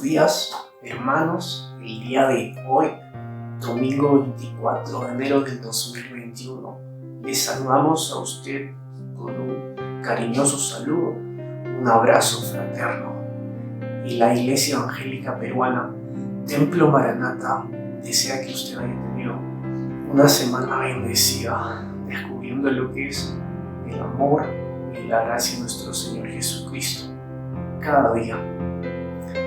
días, hermanos. El día de hoy, domingo 24 de enero del 2021, les saludamos a usted con un cariñoso saludo, un abrazo fraterno. Y la Iglesia Evangélica Peruana, Templo Maranata, desea que usted haya tenido una semana bendecida, descubriendo lo que es el amor y la gracia de nuestro Señor Jesucristo cada día.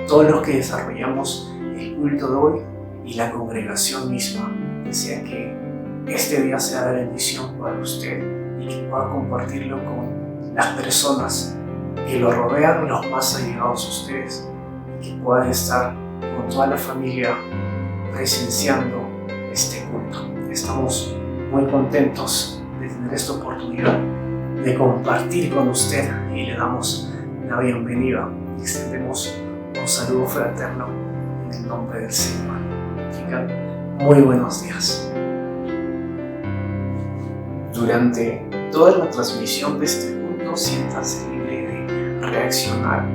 Todos los que desarrollamos el culto de hoy y la congregación misma desea que este día sea de bendición para usted y que pueda compartirlo con las personas que lo rodean, los más allegados a ustedes, y que puedan estar con toda la familia presenciando este culto. Estamos muy contentos de tener esta oportunidad de compartir con usted y le damos la bienvenida. Extendemos un saludo fraterno en el nombre del Señor. Tengan muy buenos días. Durante toda la transmisión de este culto, siéntase libre de reaccionar,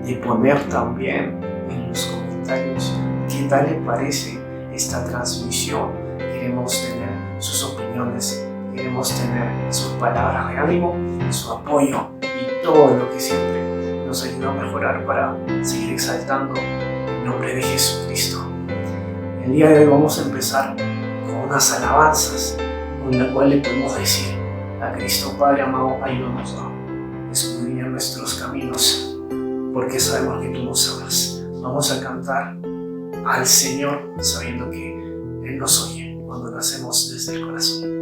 de poner también en los comentarios qué tal le parece esta transmisión. Queremos tener sus opiniones, queremos tener sus palabras de ánimo, su apoyo y todo lo que siempre nos ayuda a mejorar para seguir exaltando el nombre de Jesucristo. El día de hoy vamos a empezar con unas alabanzas con la cual le podemos decir a Cristo Padre amado, ayúdanos a escudriñar nuestros caminos, porque sabemos que tú nos amas. Vamos a cantar al Señor sabiendo que Él nos oye cuando lo hacemos desde el corazón.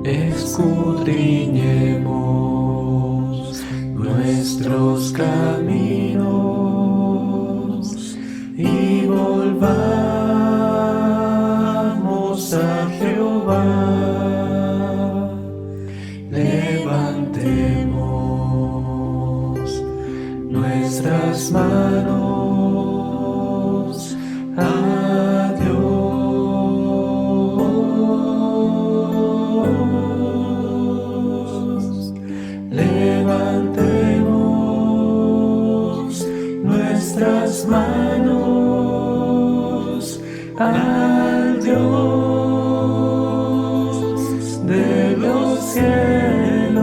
Escudriñemos nuestros caminos y volvamos a Jehová. Levantemos nuestras manos a Dios. Levantemos nuestras manos al Dios de los cielos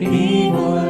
y volvamos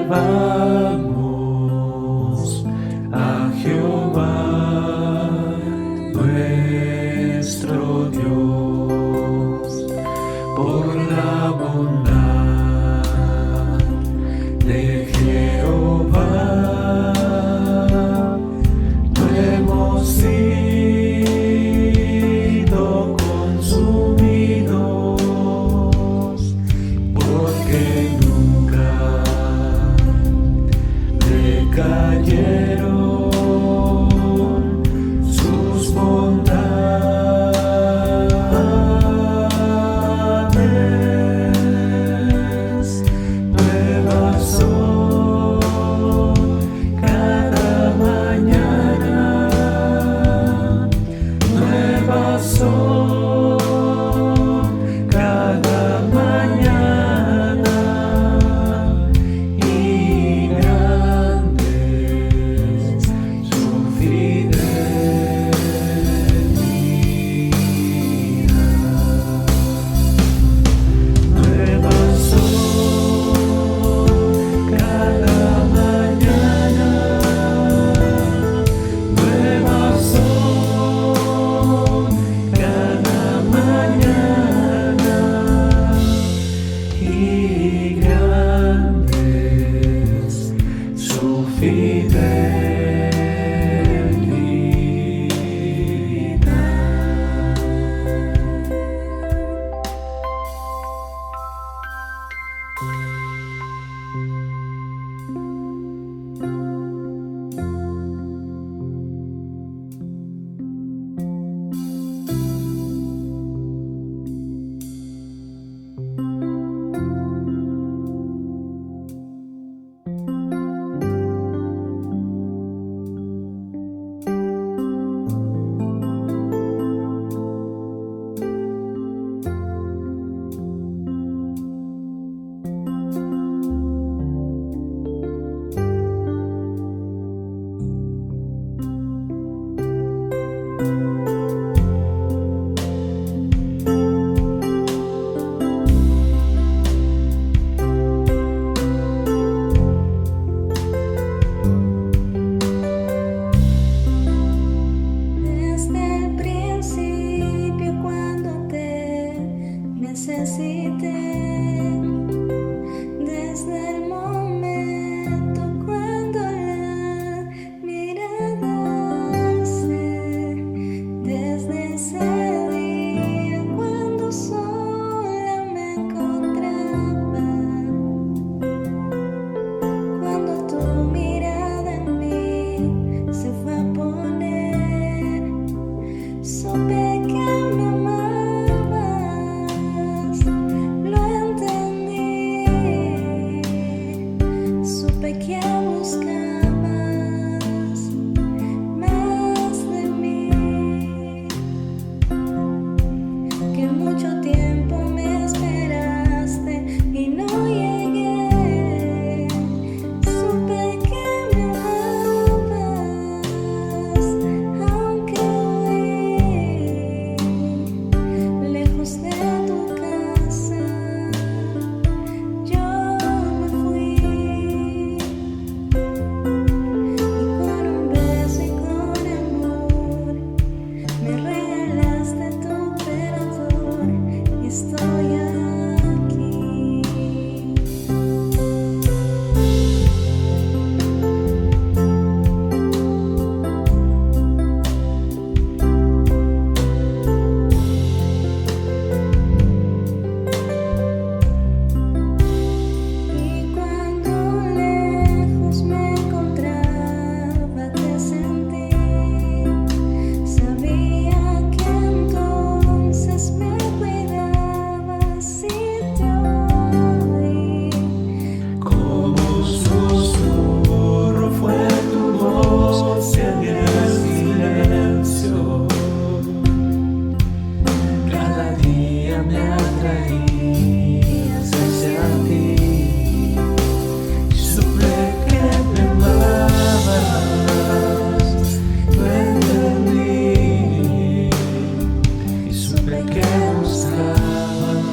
que buscabas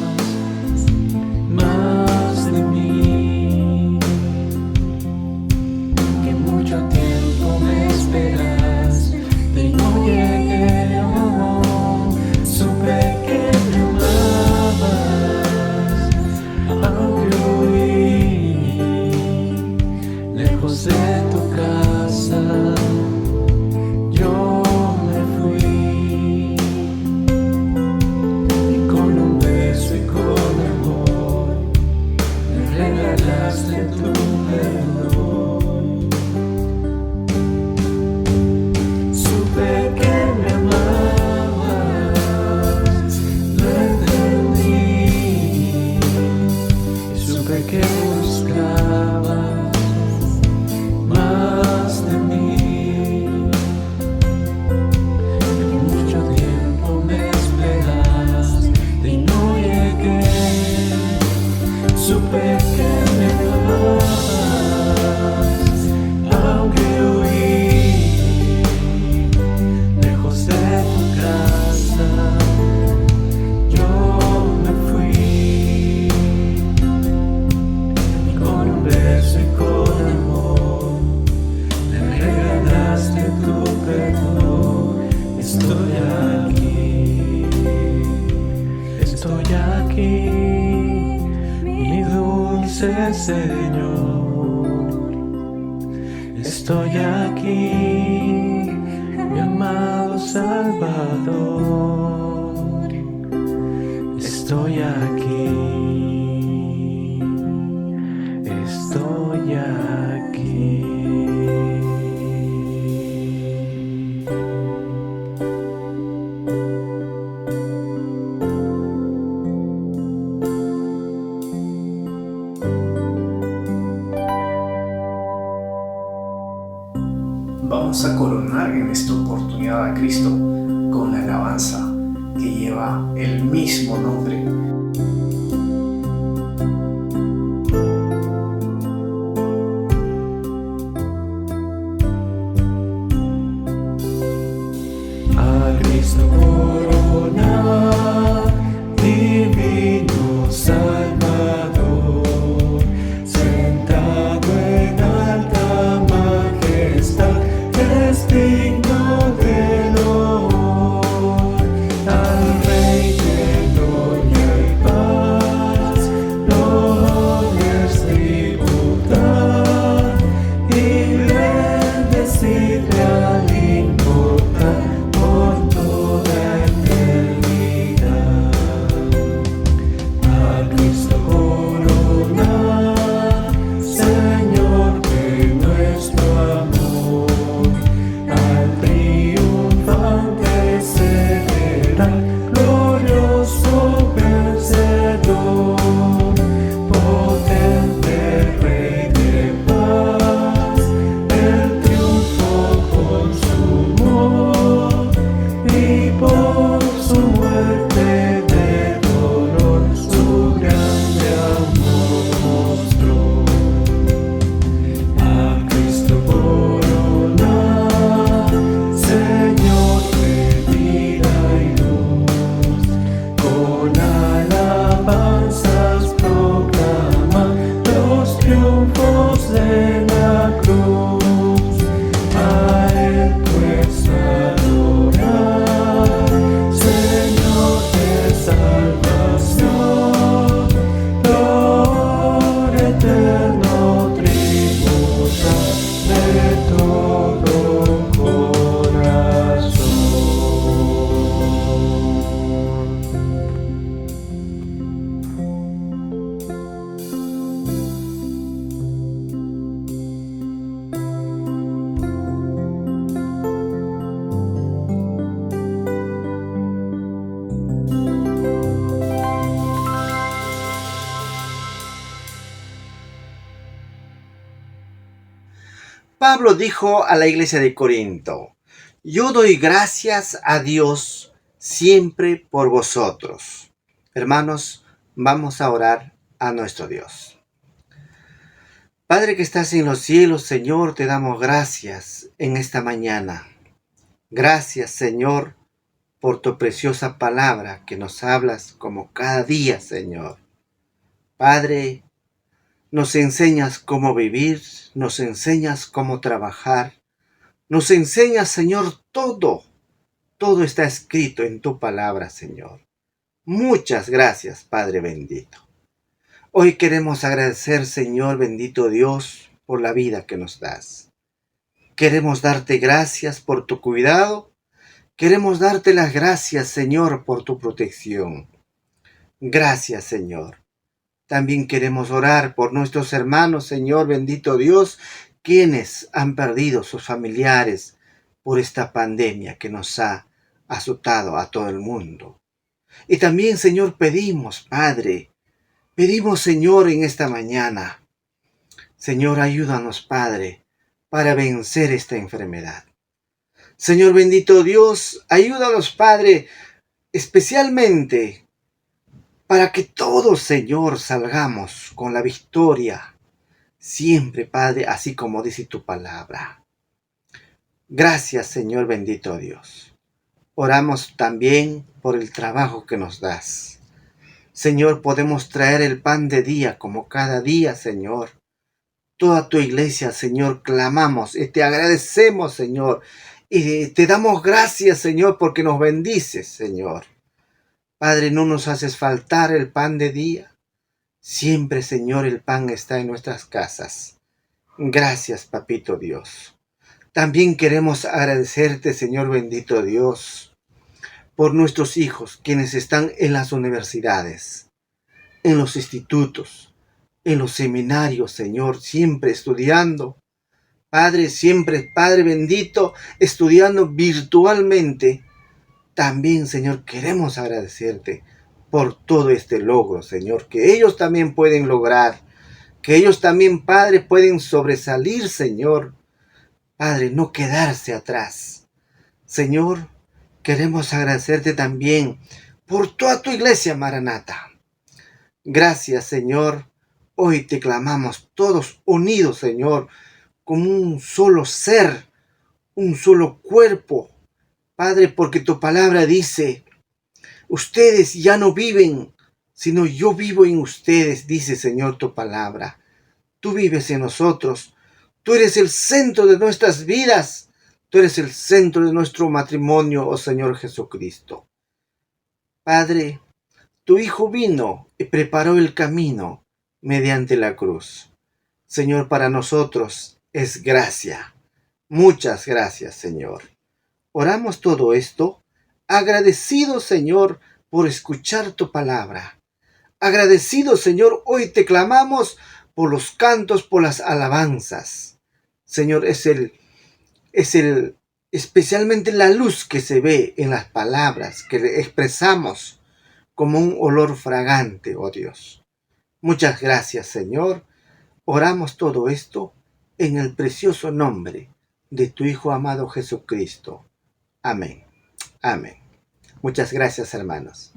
más de mí, que mucho tiempo me esperas y no llegué. Supe que me amabas, aunque huí lejos de tu casa. Yo me fui y con un beso y con amor me regalaste tu perdón. Supe que me amabas, lo entendí, y supe que buscabas más de mí. Supe que me amabas, aunque huí lejos de tu casa. Yo me fui y con un beso y con amor me regalaste tu perdón. Estoy aquí, mi dulce Señor, estoy aquí, mi amado Salvador, estoy aquí, estoy aquí. Vamos a coronar en esta oportunidad a Cristo con la alabanza que lleva el mismo nombre. A Cristo corona, divino Salvador, sentado en alta majestad, es digno de honor. Al Rey de gloria y paz lo es tributar y bendecirle al inmortal por toda eternidad. A Cristo corona, Señor de nuestro amor, al triunfante celebrar, glorioso vencedor, potente Rey de paz, el triunfo consumó y por su muerte de dolor su grande amor mostró. A Cristo corona, Señor de vida y luz, con alabanzas proclama los triunfos de la cruz. A Él pues adorar, Señor de salvación, dolor eterno tributar de todo corazón. Pablo dijo a la iglesia de Corinto: yo doy gracias a Dios siempre por vosotros. Hermanos, vamos a orar a nuestro Dios. Padre que estás en los cielos, Señor, te damos gracias en esta mañana. Gracias, Señor, por tu preciosa palabra que nos hablas como cada día, Señor. Padre, nos enseñas cómo vivir, nos enseñas cómo trabajar, nos enseñas, Señor, todo. Todo está escrito en tu palabra, Señor. Muchas gracias, Padre bendito. Hoy queremos agradecer, Señor bendito Dios, por la vida que nos das. Queremos darte gracias por tu cuidado. Queremos darte las gracias, Señor, por tu protección. Gracias, Señor. También queremos orar por nuestros hermanos, Señor bendito Dios, quienes han perdido sus familiares por esta pandemia que nos ha azotado a todo el mundo. Y también, Señor, pedimos, Señor, en esta mañana, Señor, ayúdanos, Padre, para vencer esta enfermedad. Señor bendito Dios, ayúdanos, Padre, especialmente para que todos, Señor, salgamos con la victoria, siempre, Padre, así como dice tu palabra. Gracias, Señor bendito Dios. Oramos también por el trabajo que nos das. Señor, podemos traer el pan de día como cada día, Señor. Toda tu iglesia, Señor, clamamos y te agradecemos, Señor. Y te damos gracias, Señor, porque nos bendices, Señor. Padre, no nos haces faltar el pan de día. Siempre, Señor, el pan está en nuestras casas. Gracias, Papito Dios. También queremos agradecerte, Señor bendito Dios, por nuestros hijos, quienes están en las universidades, en los institutos, en los seminarios, Señor, siempre estudiando. Padre, siempre, Padre bendito, estudiando virtualmente. También, Señor, queremos agradecerte por todo este logro, Señor, que ellos también pueden lograr, que ellos también, Padre, pueden sobresalir, Señor. Padre, no quedarse atrás. Señor, queremos agradecerte también por toda tu iglesia, Maranata. Gracias, Señor. Hoy te clamamos todos unidos, Señor, como un solo ser, un solo cuerpo. Padre, porque tu palabra dice, ustedes ya no viven, sino yo vivo en ustedes, dice, Señor, tu palabra. Tú vives en nosotros. Tú eres el centro de nuestras vidas. Tú eres el centro de nuestro matrimonio, oh Señor Jesucristo. Padre, tu Hijo vino y preparó el camino mediante la cruz. Señor, para nosotros es gracia. Muchas gracias, Señor. Oramos todo esto agradecido, Señor, por escuchar tu palabra. Agradecido, Señor, hoy te clamamos por los cantos, por las alabanzas. Señor, es especialmente la luz que se ve en las palabras que expresamos como un olor fragante, oh Dios. Muchas gracias, Señor. Oramos todo esto en el precioso nombre de tu Hijo amado Jesucristo. Amén. Amén. Muchas gracias, hermanos.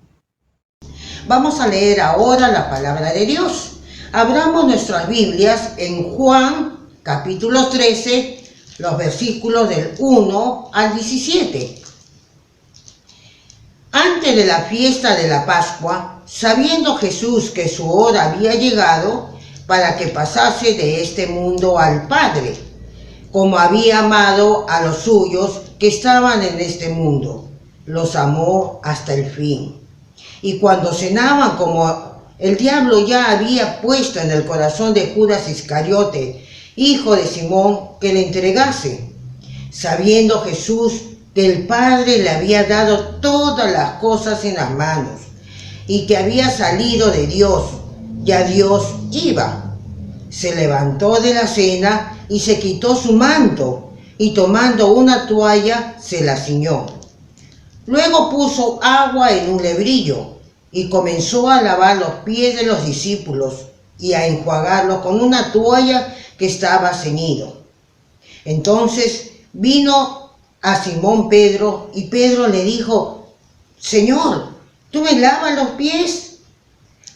Vamos a leer ahora la palabra de Dios. Abramos nuestras Biblias en Juan, capítulo 13, los versículos del 1 al 17. Antes de la fiesta de la Pascua, sabiendo Jesús que su hora había llegado para que pasase de este mundo al Padre, como había amado a los suyos que estaban en este mundo, los amó hasta el fin. Y cuando cenaban, como el diablo ya había puesto en el corazón de Judas Iscariote, hijo de Simón, que le entregase, sabiendo Jesús que el Padre le había dado todas las cosas en las manos, y que había salido de Dios, y a Dios iba, se levantó de la cena y se quitó su manto, y tomando una toalla se la ciñó. Luego puso agua en un lebrillo y comenzó a lavar los pies de los discípulos y a enjuagarlos con una toalla que estaba ceñido. Entonces vino a Simón Pedro y Pedro le dijo: Señor, ¿tú me lavas los pies?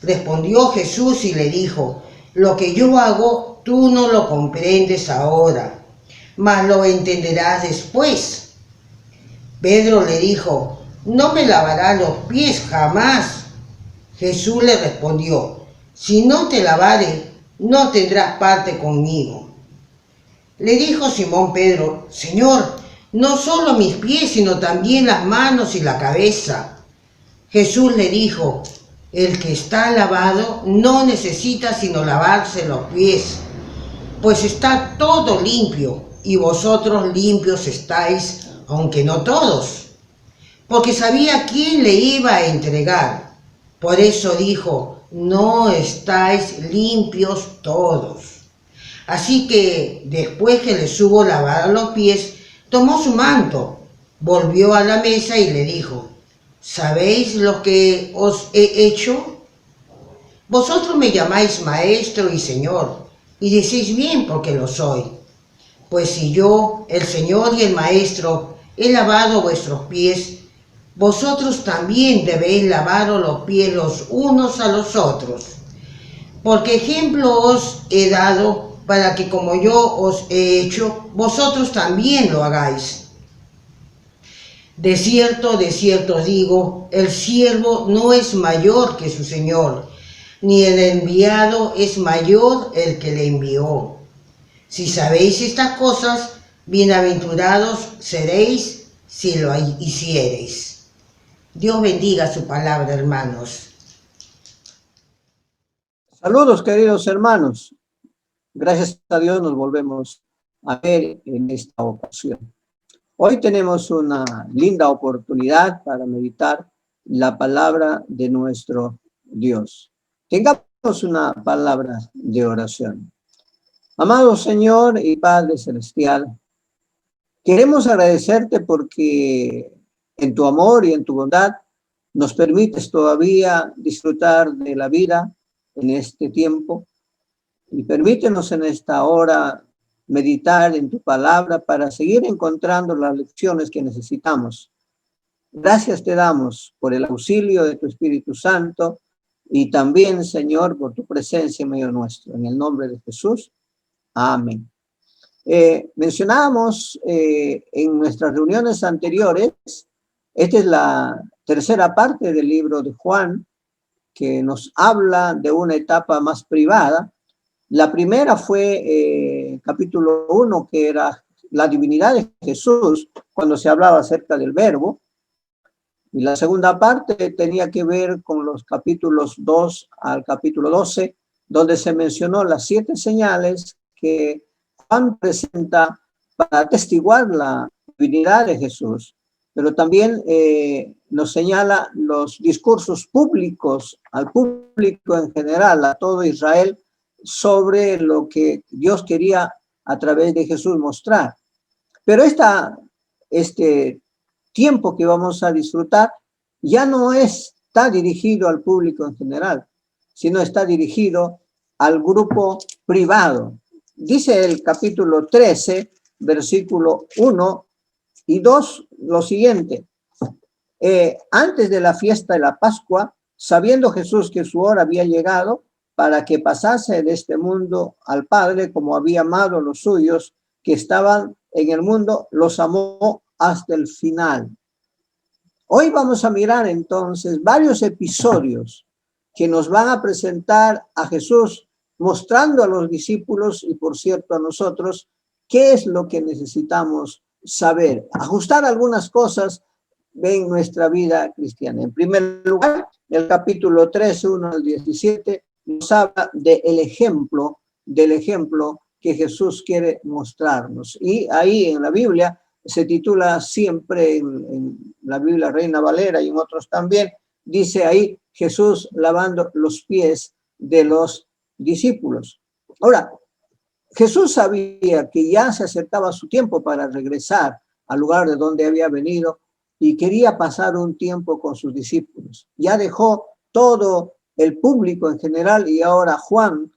Respondió Jesús y le dijo: lo que yo hago tú no lo comprendes ahora, mas lo entenderás después. Pedro le dijo: no me lavará los pies jamás. Jesús le respondió, si no te lavare, no tendrás parte conmigo. Le dijo Simón Pedro, Señor, no solo mis pies, sino también las manos y la cabeza. Jesús le dijo, el que está lavado no necesita sino lavarse los pies, pues está todo limpio, y vosotros limpios estáis, aunque no todos. Porque sabía quién le iba a entregar. Por eso dijo, no estáis limpios todos. Así que después que les hubo lavado los pies, tomó su manto, volvió a la mesa y le dijo, ¿sabéis lo que os he hecho? Vosotros me llamáis maestro y señor, y decís bien porque lo soy. Pues si yo, el Señor y el Maestro, he lavado vuestros pies, vosotros también debéis lavaros los pies los unos a los otros. Porque ejemplo os he dado para que como yo os he hecho, vosotros también lo hagáis. De cierto os digo, el siervo no es mayor que su Señor, ni el enviado es mayor el que le envió. Si sabéis estas cosas, bienaventurados seréis si lo hiciereis. Dios bendiga su palabra, hermanos. Saludos, queridos hermanos. Gracias a Dios nos volvemos a ver en esta ocasión. Hoy tenemos una linda oportunidad para meditar la palabra de nuestro Dios. Tengamos una palabra de oración. Amado Señor y Padre Celestial, queremos agradecerte porque en tu amor y en tu bondad nos permites todavía disfrutar de la vida en este tiempo y permítenos en esta hora meditar en tu palabra para seguir encontrando las lecciones que necesitamos. Gracias te damos por el auxilio de tu Espíritu Santo y también, Señor, por tu presencia en medio nuestro. En el nombre de Jesús. Amén. Mencionábamos en nuestras reuniones anteriores, esta es la tercera parte del libro de Juan, que nos habla de una etapa más privada. La primera fue capítulo 1, que era la divinidad de Jesús, cuando se hablaba acerca del verbo. Y la segunda parte tenía que ver con los capítulos 2 al capítulo 12, donde se mencionó las 7 señales que Juan presenta para atestiguar la divinidad de Jesús, pero también nos señala los discursos públicos al público en general, a todo Israel, sobre lo que Dios quería a través de Jesús mostrar. Pero este tiempo que vamos a disfrutar ya no está dirigido al público en general, sino está dirigido al grupo privado. Dice el capítulo 13, versículo 1 y 2, lo siguiente. Antes de la fiesta de la Pascua, sabiendo Jesús que su hora había llegado para que pasase de este mundo al Padre, como había amado a los suyos que estaban en el mundo, los amó hasta el final. Hoy vamos a mirar entonces varios episodios que nos van a presentar a Jesús mostrando a los discípulos y por cierto a nosotros qué es lo que necesitamos saber, ajustar algunas cosas en nuestra vida cristiana. En primer lugar, el capítulo 13, 1 al 17, nos habla del ejemplo que Jesús quiere mostrarnos. Y ahí en la Biblia se titula siempre, en la Biblia Reina Valera y en otros también, dice ahí Jesús lavando los pies de los discípulos. Ahora, Jesús sabía que ya se acercaba su tiempo para regresar al lugar de donde había venido y quería pasar un tiempo con sus discípulos. Ya dejó todo el público en general y ahora Juan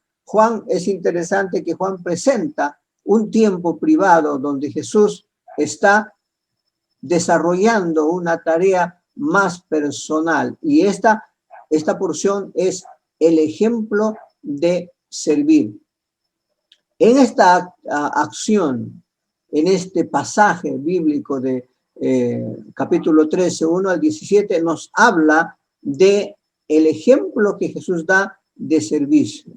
es interesante que Juan presenta un tiempo privado donde Jesús está desarrollando una tarea más personal y esta porción es el ejemplo de servir. En esta acción, en este pasaje bíblico de capítulo 13, 1 al 17, nos habla de el ejemplo que Jesús da de servicio,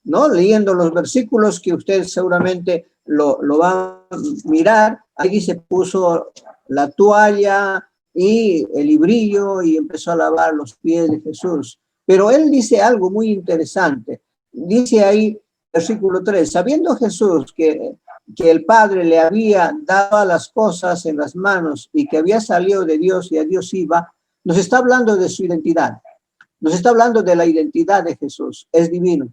¿no? Leyendo los versículos que usted seguramente lo va a mirar, ahí dice, puso la toalla y el librillo y empezó a lavar los pies de Jesús. Pero él dice algo muy interesante. Dice ahí, versículo 3, sabiendo Jesús que el Padre le había dado las cosas en las manos y que había salido de Dios y a Dios iba, nos está hablando de su identidad. Nos está hablando de la identidad de Jesús. Es divino.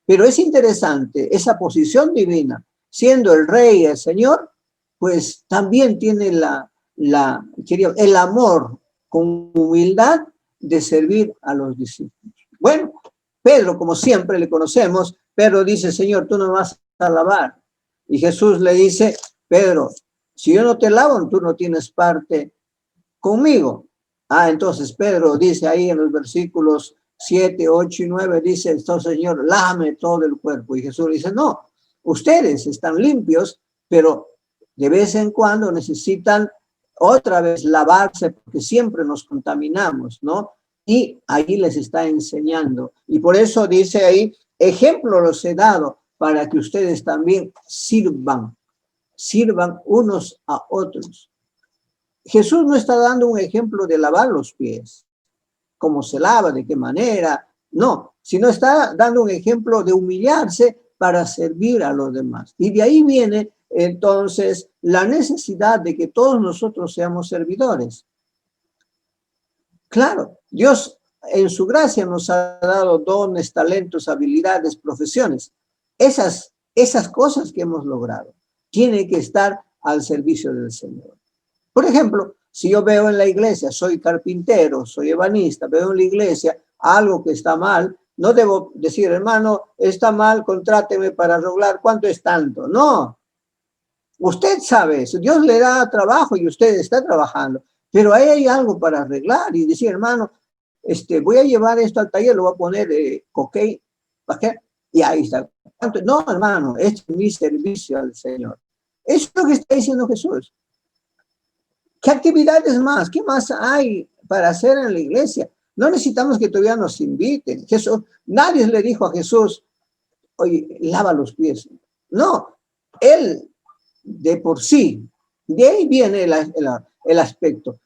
Pero es interesante, esa posición divina, siendo el Rey, el Señor, pues también tiene el amor con humildad de servir a los discípulos. Bueno, Pedro, como siempre le conocemos, Pedro dice, Señor, tú no me vas a lavar. Y Jesús le dice, Pedro, si yo no te lavo, tú no tienes parte conmigo. Entonces Pedro dice ahí en los versículos 7, 8 y 9, dice, entonces Señor, lávame todo el cuerpo. Y Jesús dice, no, ustedes están limpios, pero de vez en cuando necesitan otra vez lavarse porque siempre nos contaminamos, ¿no? Y ahí les está enseñando. Y por eso dice ahí, ejemplo los he dado para que ustedes también sirvan unos a otros. Jesús no está dando un ejemplo de lavar los pies, cómo se lava, de qué manera, no, sino está dando un ejemplo de humillarse para servir a los demás. Y de ahí viene entonces la necesidad de que todos nosotros seamos servidores. Claro, Dios en su gracia nos ha dado dones, talentos, habilidades, profesiones. Esas cosas que hemos logrado tienen que estar al servicio del Señor. Por ejemplo, si yo veo en la iglesia, soy carpintero, soy ebanista, veo en la iglesia algo que está mal, no debo decir, hermano, está mal, contráteme para arreglar, ¿cuánto es tanto? No, usted sabe eso, Dios le da trabajo y usted está trabajando, pero ahí hay algo para arreglar y decir, hermano, voy a llevar esto al taller, lo voy a poner coquet, y ahí está. No, hermano, este es mi servicio al Señor. Eso es lo que está diciendo Jesús. ¿Qué actividades más? ¿Qué más hay para hacer en la iglesia? No necesitamos que todavía nos inviten. Jesús, nadie le dijo a Jesús, oye, lava los pies. No, él de por sí, de ahí viene el aspecto.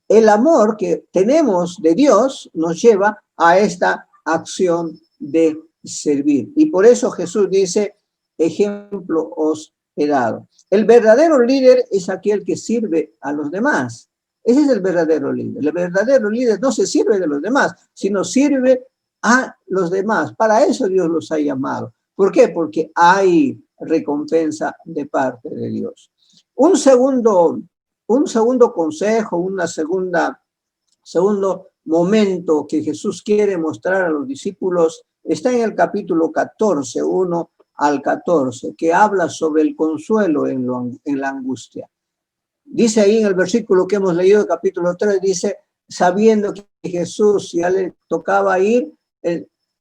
El amor que tenemos de Dios nos lleva a esta acción de servir. Y por eso Jesús dice, ejemplo os he dado. El verdadero líder es aquel que sirve a los demás. Ese es el verdadero líder. El verdadero líder no se sirve de los demás, sino sirve a los demás. Para eso Dios los ha llamado. ¿Por qué? Porque hay recompensa de parte de Dios. Un segundo consejo, segundo momento que Jesús quiere mostrar a los discípulos está en el capítulo 14, 1 al 14, que habla sobre el consuelo en la angustia. Dice ahí en el versículo que hemos leído, el capítulo 3, dice, sabiendo que Jesús ya le tocaba ir,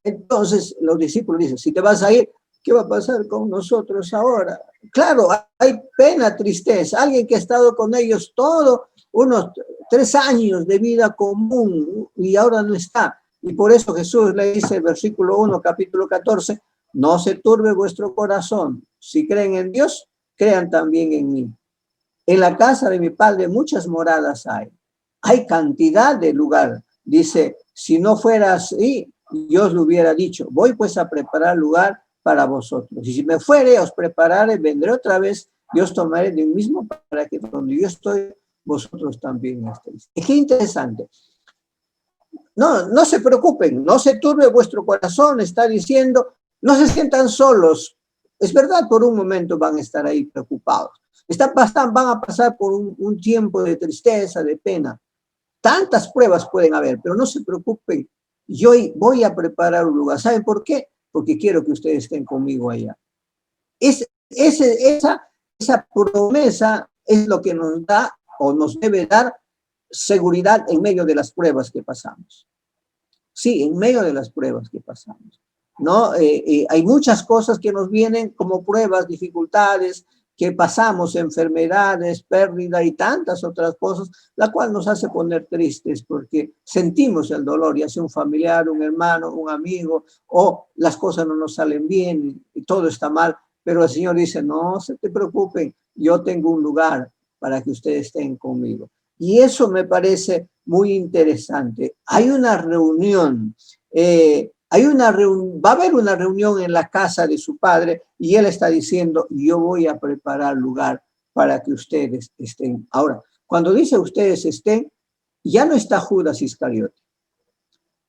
entonces los discípulos dicen, si te vas a ir, ¿qué va a pasar con nosotros ahora? Claro, hay pena, tristeza. Alguien que ha estado con ellos todos unos 3 años de vida común y ahora no está. Y por eso Jesús le dice, el versículo 1, capítulo 14, no se turbe vuestro corazón. Si creen en Dios, crean también en mí. En la casa de mi Padre muchas moradas hay. Hay cantidad de lugar. Dice, si no fuera así, yo os lo hubiera dicho. Voy pues a preparar lugar para vosotros. Y si me fuere, os prepararé, vendré otra vez y os tomaré de mí mismo para que donde yo estoy, vosotros también estéis. Y qué interesante. No se preocupen, no se turbe vuestro corazón, está diciendo, no se sientan solos. Es verdad, por un momento van a estar ahí preocupados. Van a pasar por un tiempo de tristeza, de pena. Tantas pruebas pueden haber, pero no se preocupen. Yo voy a preparar un lugar. ¿Saben por qué? Porque quiero que ustedes estén conmigo allá. Esa promesa es lo que nos da o nos debe dar seguridad en medio de las pruebas que pasamos. Sí, en medio de las pruebas que pasamos. ¿No? Hay muchas cosas que nos vienen como pruebas, dificultades, que pasamos enfermedades, pérdida y tantas otras cosas, la cual nos hace poner tristes porque sentimos el dolor, ya sea un familiar, un hermano, un amigo, o las cosas no nos salen bien y todo está mal, pero el Señor dice, no se te preocupen, yo tengo un lugar para que ustedes estén conmigo. Y eso me parece muy interesante. Hay una reunión, va a haber una reunión en la casa de su padre y él está diciendo, yo voy a preparar lugar para que ustedes estén. Ahora, cuando dice ustedes estén, ya no está Judas Iscariote,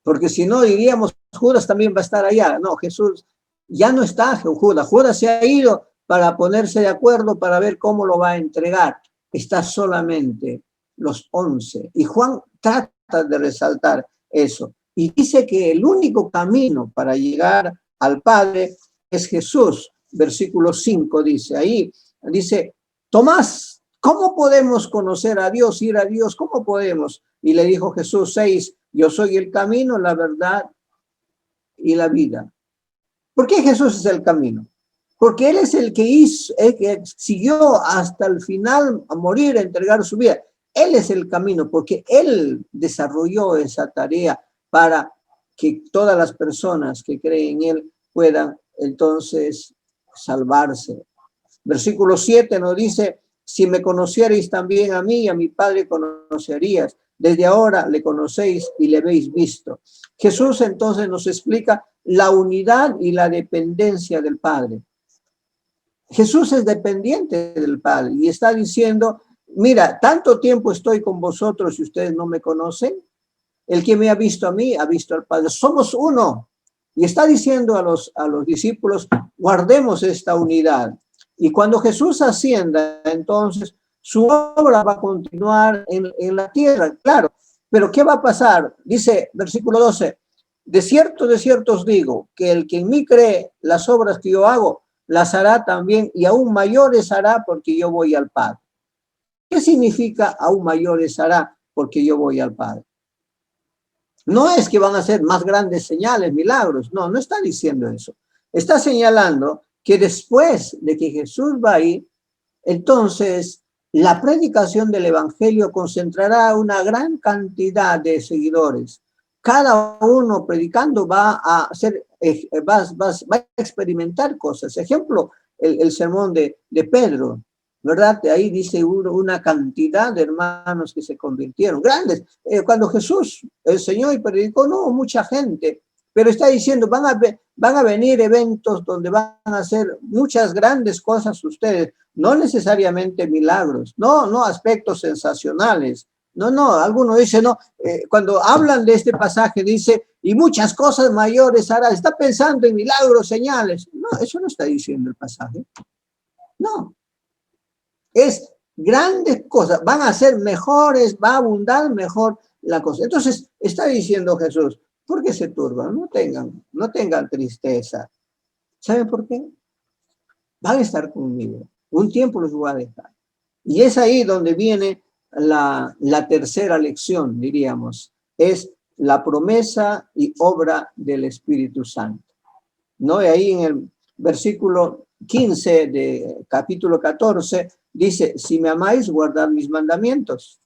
porque si no diríamos, Judas también va a estar allá. No, Jesús ya no está Judas. Judas se ha ido para ponerse de acuerdo para ver cómo lo va a entregar. Está solamente los 11. Y Juan trata de resaltar eso. Y dice que el único camino para llegar al Padre es Jesús. Versículo 5 dice, ahí dice, Tomás, ¿cómo podemos conocer a Dios, ir a Dios? ¿Cómo podemos? Y le dijo Jesús 6, yo soy el camino, la verdad y la vida. ¿Por qué Jesús es el camino? Porque Él es el que hizo, el que siguió hasta el final a morir, a entregar su vida. Él es el camino, porque Él desarrolló esa tarea para que todas las personas que creen en Él puedan entonces salvarse. Versículo 7 nos dice, si me conocierais también a mí, a mi Padre conocerías. Desde ahora le conocéis y le habéis visto. Jesús entonces nos explica la unidad y la dependencia del Padre. Jesús es dependiente del Padre y está diciendo, mira, tanto tiempo estoy con vosotros y ustedes no me conocen. El que me ha visto a mí, ha visto al Padre. Somos uno. Y está diciendo a los discípulos, guardemos esta unidad. Y cuando Jesús ascienda, entonces su obra va a continuar en la tierra, claro. Pero ¿qué va a pasar? Dice, versículo 12, de cierto os digo, que el que en mí cree, las obras que yo hago, las hará también, y aún mayores hará porque yo voy al Padre. ¿Qué significa aún mayores hará porque yo voy al Padre? No es que van a ser más grandes señales, milagros, no está diciendo eso. Está señalando que después de que Jesús va ahí, entonces la predicación del evangelio concentrará una gran cantidad de seguidores. Cada uno predicando va a experimentar cosas. Ejemplo, el sermón de Pedro, ¿verdad? Ahí dice una cantidad de hermanos que se convirtieron, grandes. Cuando Jesús enseñó y predicó, no, mucha gente, pero está diciendo, van a venir eventos donde van a hacer muchas grandes cosas ustedes, no necesariamente milagros, no aspectos sensacionales, no, algunos dicen, no, cuando hablan de este pasaje dice, y muchas cosas mayores hará, está pensando en milagros, señales. No, eso no está diciendo el pasaje. No. Es grandes cosas, van a ser mejores, va a abundar mejor la cosa. Entonces, está diciendo Jesús, ¿por qué se turban? No tengan tristeza. ¿Saben por qué? Van a estar conmigo. Un tiempo los voy a dejar. Y es ahí donde viene la tercera lección, diríamos. Es la promesa y obra del Espíritu Santo. ¿No? Y ahí en el versículo 15 de capítulo 14 dice, si me amáis, guardad mis mandamientos.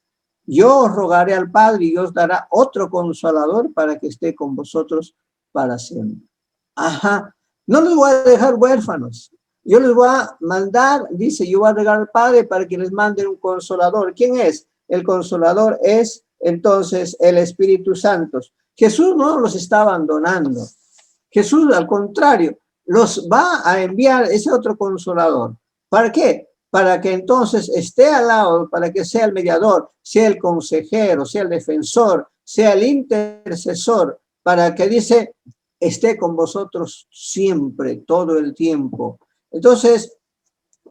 Yo os rogaré al Padre y os dará otro consolador para que esté con vosotros para siempre. Ajá, no les voy a dejar huérfanos. Yo les voy a mandar, dice, yo voy a regar al Padre para que les mande un consolador. ¿Quién es? El consolador es entonces el Espíritu Santo. Jesús no los está abandonando. Jesús, al contrario, los va a enviar ese otro consolador. ¿Para qué? Para que entonces esté al lado, para que sea el mediador, sea el consejero, sea el defensor, sea el intercesor, para que dice, esté con vosotros siempre, todo el tiempo. Entonces,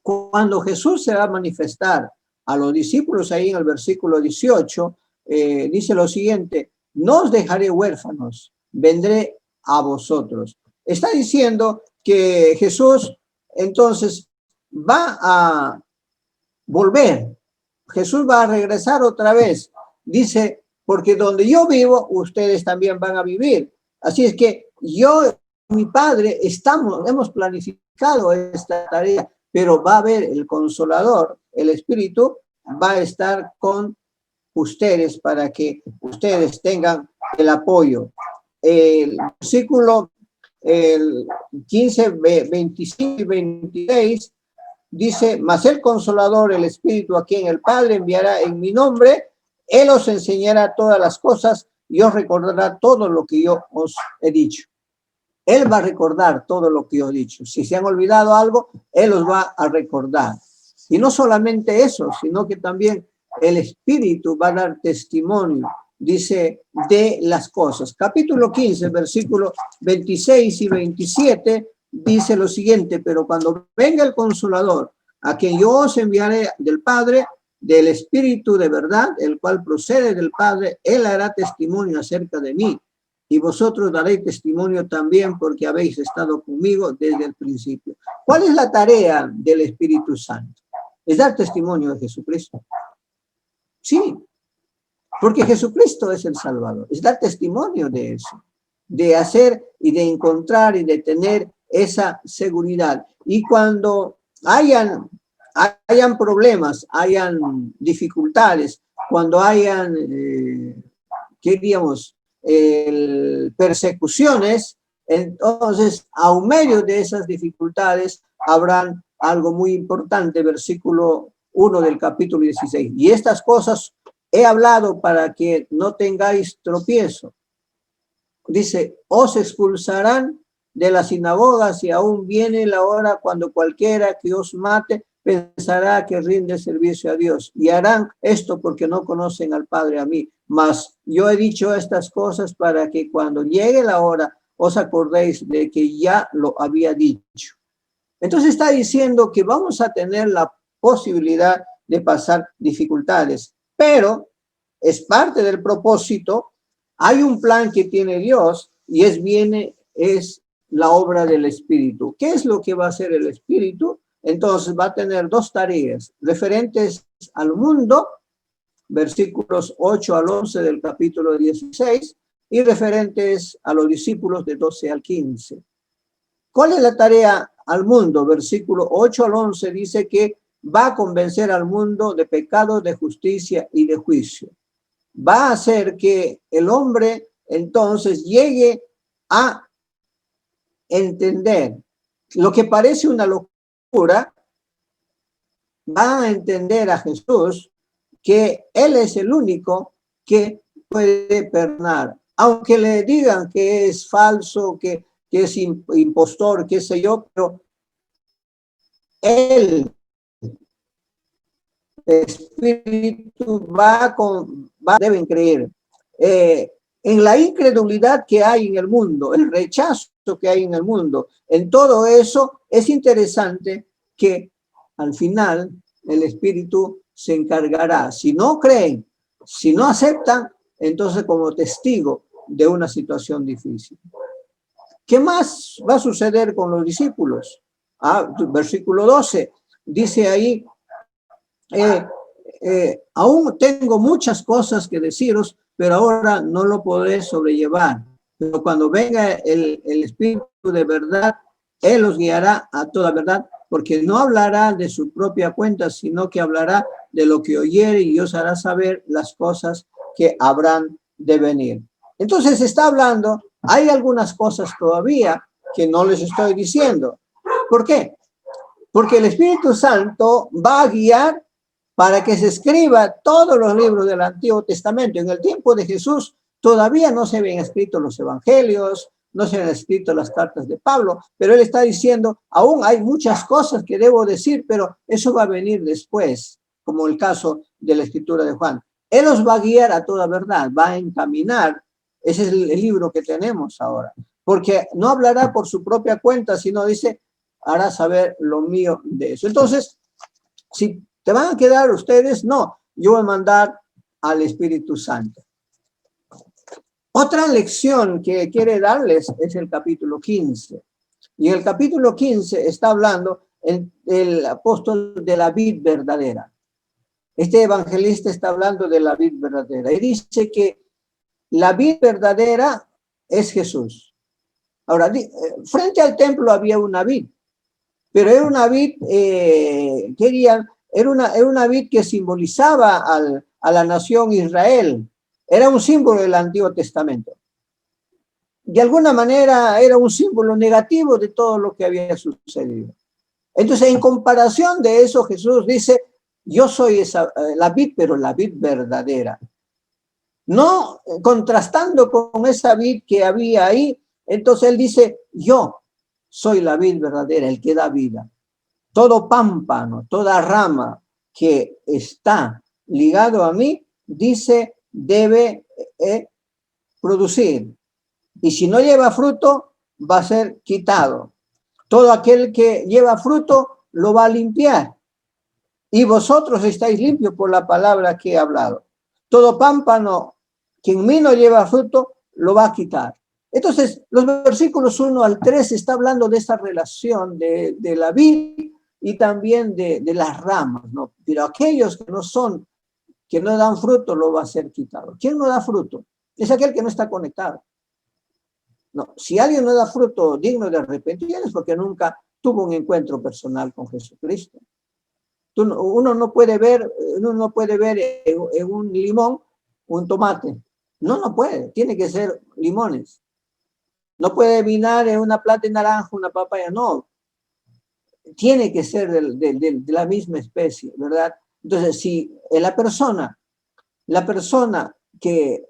cuando Jesús se va a manifestar a los discípulos ahí en el versículo 18, dice lo siguiente, no os dejaré huérfanos, vendré a vosotros. Está diciendo que Jesús entonces va a volver. Jesús va a regresar otra vez. Dice, porque donde yo vivo, ustedes también van a vivir. Así es que yo y mi Padre hemos planificado esta tarea pero va a haber el Consolador, el Espíritu, va a estar con ustedes para que ustedes tengan el apoyo. El versículo 15, 25 y 26 dice: mas el Consolador, el Espíritu, a quien el Padre enviará en mi nombre, Él os enseñará todas las cosas y os recordará todo lo que yo os he dicho. Él va a recordar todo lo que yo he dicho. Si se han olvidado algo, Él os va a recordar. Y no solamente eso, sino que también el Espíritu va a dar testimonio, dice, de las cosas. Capítulo 15, versículos 26 y 27, dice lo siguiente: pero cuando venga el Consolador, a quien yo os enviaré del Padre, del Espíritu de verdad, el cual procede del Padre, Él hará testimonio acerca de mí. Y vosotros daréis testimonio también, porque habéis estado conmigo desde el principio. ¿Cuál es la tarea del Espíritu Santo? Es dar testimonio de Jesucristo. Sí, porque Jesucristo es el Salvador. Es dar testimonio de eso, de hacer y de encontrar y de tener esa seguridad. Y cuando hayan problemas, hayan dificultades, cuando hayan, persecuciones, entonces, a medio de esas dificultades, habrán algo muy importante, versículo 1 del capítulo 16. Y estas cosas he hablado para que no tengáis tropiezo. Dice: os expulsarán de las sinagogas y aún viene la hora cuando cualquiera que os mate pensará que rinde servicio a Dios. Y harán esto porque no conocen al Padre, a mí. Mas yo he dicho estas cosas para que cuando llegue la hora os acordéis de que ya lo había dicho. Entonces está diciendo que vamos a tener la posibilidad de pasar dificultades, pero es parte del propósito. Hay un plan que tiene Dios y es la obra del Espíritu. ¿Qué es lo que va a hacer el Espíritu? Entonces va a tener dos tareas referentes al mundo, versículos 8 al 11 del capítulo 16, y referentes a los discípulos de 12 al 15. ¿Cuál es la tarea al mundo? Versículo 8 al 11 dice que va a convencer al mundo de pecado, de justicia y de juicio. Va a hacer que el hombre entonces llegue a entender lo que parece una locura. Va a entender a Jesús que Él es el único que puede perdonar. Aunque le digan que es falso, que es impostor, qué sé yo, pero Él, el Espíritu, deben creer. En la incredulidad que hay en el mundo, el rechazo que hay en el mundo, en todo eso es interesante que al final el Espíritu se encargará. Si no creen, si no aceptan, entonces como testigo de una situación difícil. ¿Qué más va a suceder con los discípulos? Versículo 12, dice ahí: aún tengo muchas cosas que deciros, pero ahora no lo podré sobrellevar. Pero cuando venga el Espíritu de verdad, Él os guiará a toda verdad, porque no hablará de su propia cuenta, sino que hablará de lo que oyere y os hará saber las cosas que habrán de venir. Entonces está hablando, hay algunas cosas todavía que no les estoy diciendo. ¿Por qué? Porque el Espíritu Santo va a guiar para que se escriba todos los libros del Antiguo Testamento. En el tiempo de Jesús todavía no se habían escrito los evangelios, no se han escrito las cartas de Pablo, pero él está diciendo, aún hay muchas cosas que debo decir, pero eso va a venir después, como el caso de la escritura de Juan. Él os va a guiar a toda verdad, va a encaminar. Ese es el libro que tenemos ahora, porque no hablará por su propia cuenta, sino dice, hará saber lo mío de eso. Entonces, si te van a quedar ustedes, no, yo voy a mandar al Espíritu Santo. Otra lección que quiere darles es el capítulo 15. Y el capítulo 15 está hablando el apóstol de la vid verdadera. Este evangelista está hablando de la vid verdadera y dice que la vid verdadera es Jesús. Ahora, frente al templo había una vid. pero era una vid, era una vid que simbolizaba a la nación Israel. Era un símbolo del Antiguo Testamento. De alguna manera era un símbolo negativo de todo lo que había sucedido. Entonces, en comparación de eso, Jesús dice, yo soy la vid, pero la vid verdadera. No contrastando con esa vid que había ahí, entonces él dice, yo soy la vid verdadera, el que da vida. Todo pámpano, toda rama que está ligado a mí, dice, debe producir. Y si no lleva fruto, va a ser quitado. Todo aquel que lleva fruto, lo va a limpiar. Y vosotros estáis limpios por la palabra que he hablado. Todo pámpano que en mí no lleva fruto, lo va a quitar. Entonces, los versículos 1 al 3 está hablando de esa relación de la vid y también de las ramas, ¿no? Pero aquellos que no son, que no dan fruto, lo va a ser quitado. ¿Quién no da fruto? Es aquel que no está conectado. No, si alguien no da fruto digno de arrepentir es porque nunca tuvo un encuentro personal con Jesucristo. Uno no puede ver en un limón un tomate. No puede. Tiene que ser limones. No puede mirar en una planta de naranja, una papaya. No. Tiene que ser de la misma especie, ¿verdad? Entonces, si la persona que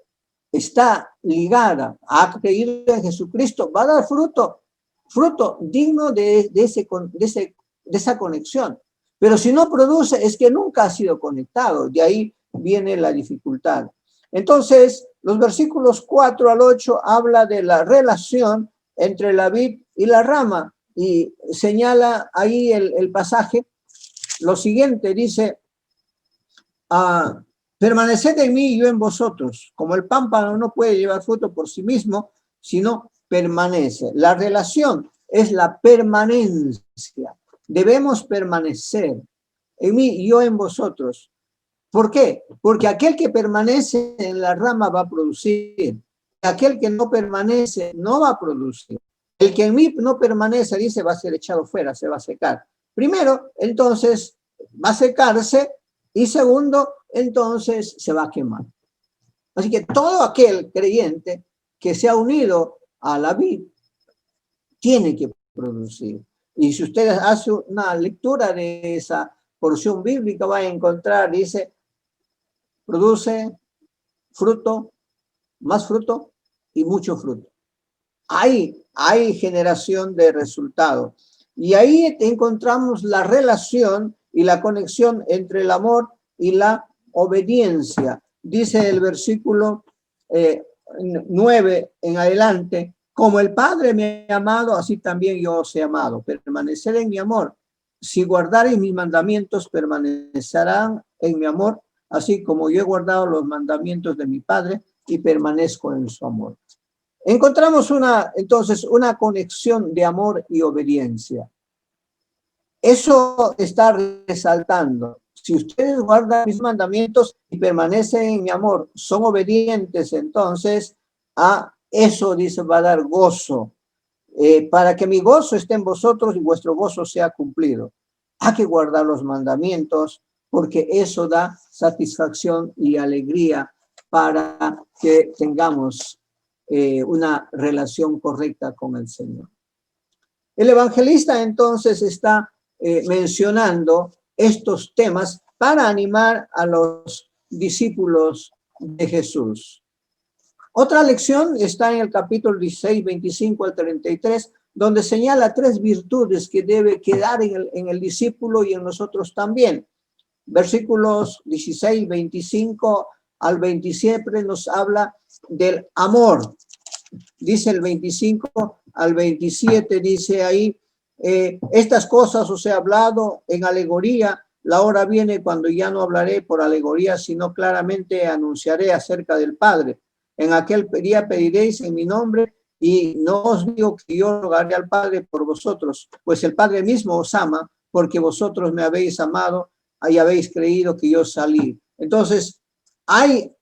está ligada, ha creído en Jesucristo, va a dar fruto digno de esa conexión. Pero si no produce, es que nunca ha sido conectado. De ahí viene la dificultad. Entonces, los versículos 4 al 8 habla de la relación entre la vid y la rama. Y señala ahí el pasaje. Lo siguiente dice, permaneced en mí y yo en vosotros. Como el pámpano no puede llevar fruto por sí mismo, sino permanece. La relación es la permanencia. Debemos permanecer en mí y yo en vosotros. ¿Por qué? Porque aquel que permanece en la rama va a producir. Aquel que no permanece no va a producir. El que en mí no permanece, dice, va a ser echado fuera, se va a secar. Primero, entonces, va a secarse. Y segundo, entonces se va a quemar. Así que todo aquel creyente que se ha unido a la vid tiene que producir. Y si ustedes hacen una lectura de esa porción bíblica, va a encontrar, dice, produce fruto, más fruto y mucho fruto. Hay generación de resultados. Y ahí encontramos la relación y la conexión entre el amor y la obediencia. Dice el versículo 9 en adelante, como el Padre me ha amado, así también yo os he amado. Permanecer en mi amor. Si guardareis mis mandamientos, permanecerán en mi amor, así como yo he guardado los mandamientos de mi Padre y permanezco en su amor. Encontramos entonces una conexión de amor y obediencia. Eso está resaltando. Si ustedes guardan mis mandamientos y permanecen en mi amor, son obedientes, entonces a eso, dice, va a dar gozo. Para que mi gozo esté en vosotros y vuestro gozo sea cumplido. Hay que guardar los mandamientos porque eso da satisfacción y alegría para que tengamos una relación correcta con el Señor. El evangelista entonces está mencionando estos temas para animar a los discípulos de Jesús. Otra lección está en el capítulo 16, 25 al 33, donde señala 3 virtudes que debe quedar en el discípulo y en nosotros también. Versículos 16, 25 al 27 nos habla del amor. Dice el 25 al 27, dice ahí, estas cosas os he hablado en alegoría, la hora viene cuando ya no hablaré por alegoría, sino claramente anunciaré acerca del Padre. En aquel día pediréis en mi nombre y no os digo que yo rogaré al Padre por vosotros, pues el Padre mismo os ama porque vosotros me habéis amado y habéis creído que yo salí. Entonces, hay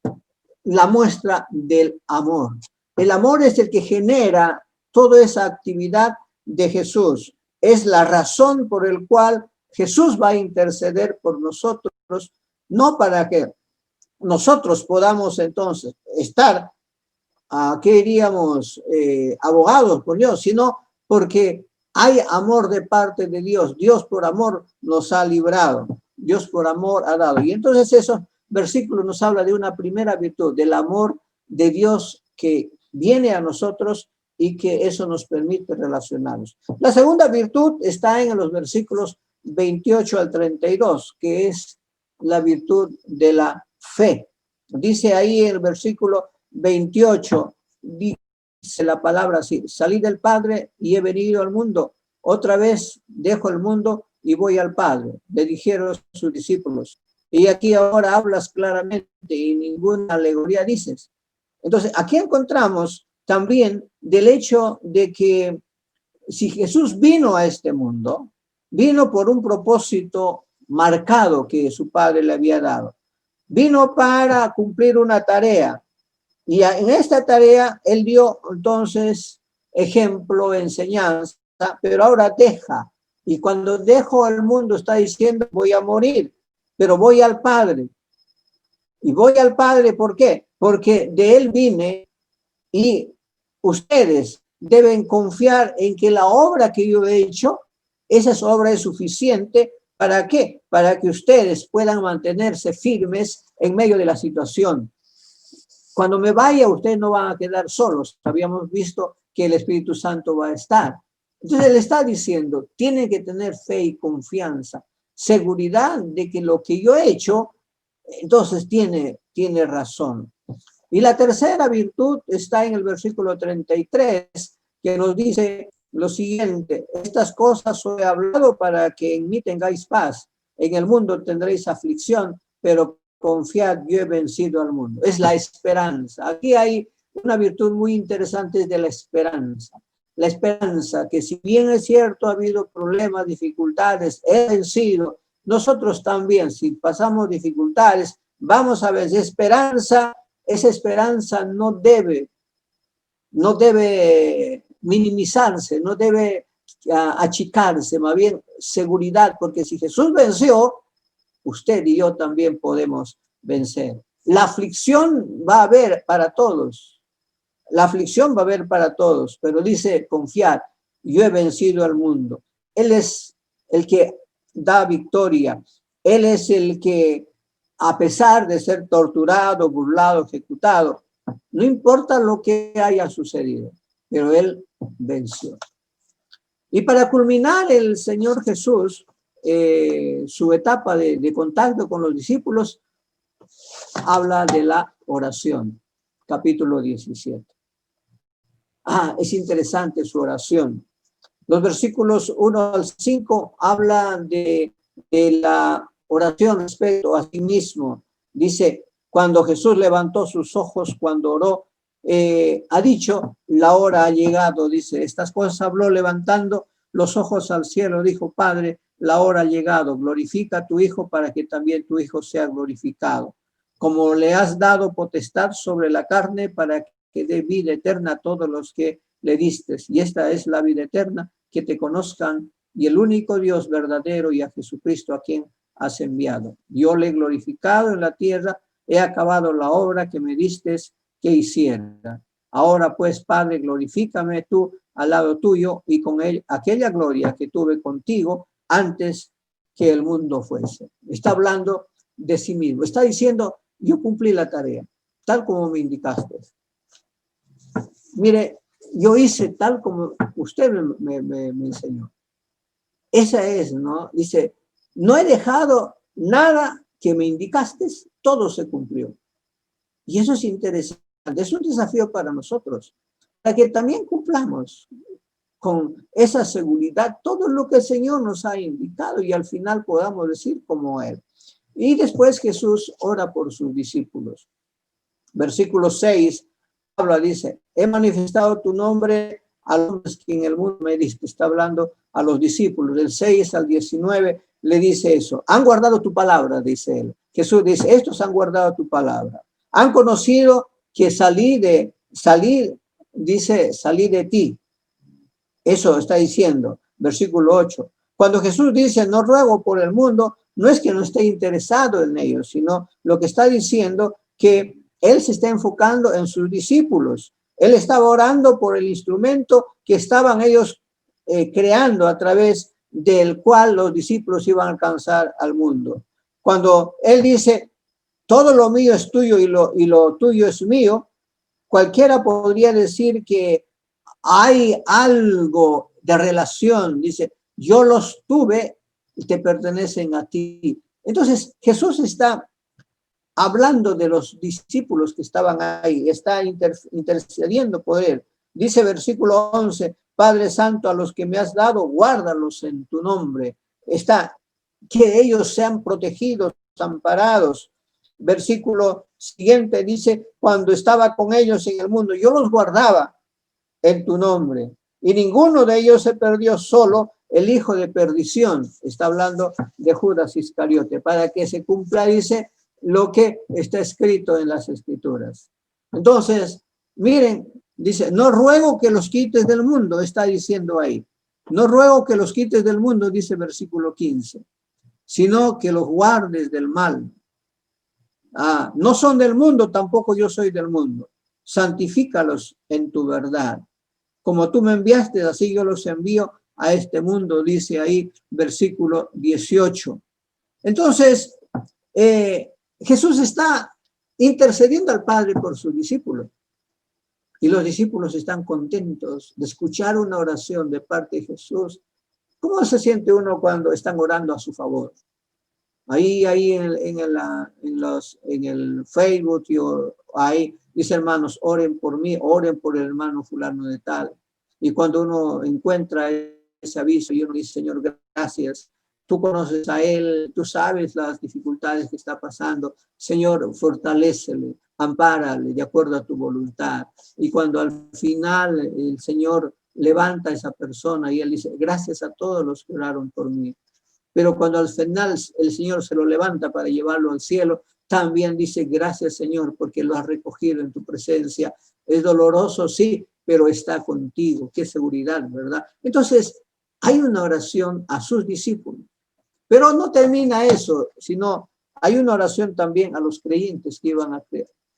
la muestra del amor. El amor es el que genera toda esa actividad de Jesús. es la razón por el cual Jesús va a interceder por nosotros, no para que nosotros podamos entonces estar, ¿qué diríamos? Abogados por Dios, sino porque hay amor de parte de Dios. Dios por amor nos ha librado. Dios por amor ha dado. Y entonces esos versículos nos habla de una primera virtud, del amor de Dios que viene a nosotros y que eso nos permite relacionarnos. La segunda virtud está en los versículos 28 al 32, que es la virtud de la fe. Dice ahí en el versículo 28, dice la palabra así: salí del Padre y he venido al mundo. Otra vez dejo el mundo y voy al Padre, le dijeron sus discípulos. Y aquí ahora hablas claramente y ninguna alegoría dices. Entonces, aquí encontramos también del hecho de que si Jesús vino a este mundo, vino por un propósito marcado que su Padre le había dado. Vino para cumplir una tarea. Y en esta tarea él dio entonces ejemplo, enseñanza, pero ahora deja. Y cuando dejo al mundo está diciendo: voy a morir, pero voy al Padre. Y voy al Padre, ¿por qué? Porque de él vine y ustedes deben confiar en que la obra que yo he hecho, esa obra es suficiente. ¿Para qué? Para que ustedes puedan mantenerse firmes en medio de la situación. Cuando me vaya, ustedes no van a quedar solos. Habíamos visto que el Espíritu Santo va a estar. Entonces él está diciendo: tienen que tener fe y confianza, seguridad de que lo que yo he hecho, entonces tiene razón. Y la tercera virtud está en el versículo 33, que nos dice lo siguiente: estas cosas os he hablado para que en mí tengáis paz. En el mundo tendréis aflicción, pero confiad, yo he vencido al mundo. Es la esperanza. Aquí hay una virtud muy interesante de la esperanza. La esperanza, que si bien es cierto, ha habido problemas, dificultades, he vencido. Nosotros también, si pasamos dificultades, vamos a ver, esperanza, esa esperanza no debe minimizarse, no debe achicarse, más bien seguridad, porque si Jesús venció, usted y yo también podemos vencer. La aflicción va a haber para todos. La aflicción va a haber para todos, pero dice: confiad, yo he vencido al mundo. Él es el que da victoria. Él es el que, a pesar de ser torturado, burlado, ejecutado, no importa lo que haya sucedido, pero él venció. Y para culminar, el Señor Jesús, su etapa de contacto con los discípulos, habla de la oración, capítulo 17. Es interesante su oración. Los versículos 1 al 5 hablan de la oración respecto a sí mismo. Dice: cuando Jesús levantó sus ojos, cuando oró, ha dicho: la hora ha llegado. Dice, estas cosas habló levantando los ojos al cielo. Dijo: Padre, la hora ha llegado. Glorifica a tu Hijo para que también tu Hijo sea glorificado. Como le has dado potestad sobre la carne para que dé vida eterna a todos los que le diste. Y esta es la vida eterna, que te conozcan y el único Dios verdadero y a Jesucristo a quien has enviado. Yo le he glorificado en la tierra, he acabado la obra que me diste que hiciera. Ahora pues, Padre, glorifícame tú al lado tuyo y con él aquella gloria que tuve contigo antes que el mundo fuese. Está hablando de sí mismo. Está diciendo: yo cumplí la tarea, tal como me indicaste. Mire, yo hice tal como usted me enseñó. Esa es, ¿no? Dice: no he dejado nada que me indicaste, todo se cumplió. Y eso es interesante, es un desafío para nosotros, para que también cumplamos con esa seguridad todo lo que el Señor nos ha indicado y al final podamos decir como Él. Y después Jesús ora por sus discípulos. Versículo 6 habla, dice: he manifestado tu nombre a los hombres que en el mundo me diste. Está hablando a los discípulos. Del 6 al 19 le dice eso. Han guardado tu palabra, dice él. Jesús dice: estos han guardado tu palabra. Han conocido que salí de ti. Eso está diciendo. versículo 8. Cuando Jesús dice, no ruego por el mundo, no es que no esté interesado en ellos, sino lo que está diciendo que Él se está enfocando en sus discípulos. Él estaba orando por el instrumento que estaban ellos creando a través del cual los discípulos iban a alcanzar al mundo. Cuando Él dice, todo lo mío es tuyo y lo tuyo es mío, cualquiera podría decir que hay algo de relación. Dice, yo los tuve y te pertenecen a ti. Entonces, Jesús está hablando de los discípulos que estaban ahí, está intercediendo por él. Dice versículo 11, Padre Santo, a los que me has dado, guárdalos en tu nombre. Está, que ellos sean protegidos, amparados. Versículo siguiente dice, cuando estaba con ellos en el mundo, yo los guardaba en tu nombre. Y ninguno de ellos se perdió, solo el hijo de perdición. Está hablando de Judas Iscariote, para que se cumpla, dice, lo que está escrito en las escrituras. Entonces, miren, dice, no ruego que los quites del mundo, está diciendo ahí. No ruego que los quites del mundo, dice versículo 15, sino que los guardes del mal. No son del mundo, tampoco yo soy del mundo. Santifícalos en tu verdad. Como tú me enviaste, así yo los envío a este mundo, dice ahí versículo 18. Entonces, Jesús está intercediendo al Padre por sus discípulos. Y los discípulos están contentos de escuchar una oración de parte de Jesús. ¿Cómo se siente uno cuando están orando a su favor? Ahí en el Facebook, ahí dice, hermanos, oren por mí, oren por el hermano fulano de tal. Y cuando uno encuentra ese aviso y uno dice, Señor, gracias, tú conoces a él, tú sabes las dificultades que está pasando. Señor, fortalécele, ampárale de acuerdo a tu voluntad. Y cuando al final el Señor levanta a esa persona y él dice, gracias a todos los que oraron por mí. Pero cuando al final el Señor se lo levanta para llevarlo al cielo, también dice, gracias Señor, porque lo has recogido en tu presencia. Es doloroso, sí, pero está contigo. Qué seguridad, ¿verdad? Entonces, hay una oración a sus discípulos. Pero no termina eso, sino hay una oración también a los creyentes que iban a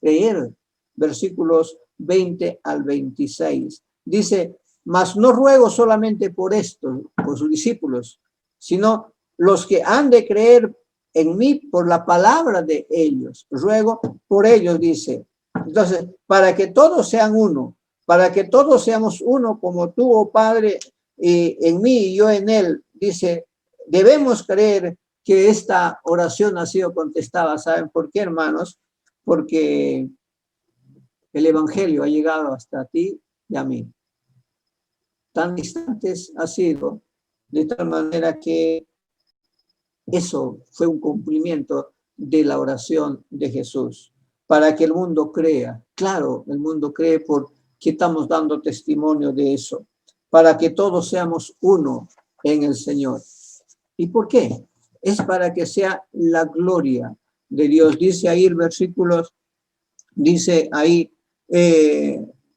creer. Versículos 20 al 26. Dice, mas no ruego solamente por esto, por sus discípulos, sino los que han de creer en mí por la palabra de ellos. Ruego por ellos, dice. Entonces, para que todos sean uno, para que todos seamos uno como tú, oh Padre, en mí y yo en él, dice, debemos creer que esta oración ha sido contestada. ¿Saben por qué, hermanos? Porque el evangelio ha llegado hasta ti y a mí. Tan distantes ha sido, de tal manera que eso fue un cumplimiento de la oración de Jesús, para que el mundo crea. Claro, el mundo cree porque estamos dando testimonio de eso, para que todos seamos uno en el Señor. ¿Y por qué? Es para que sea la gloria de Dios. Dice ahí el versículo, dice ahí,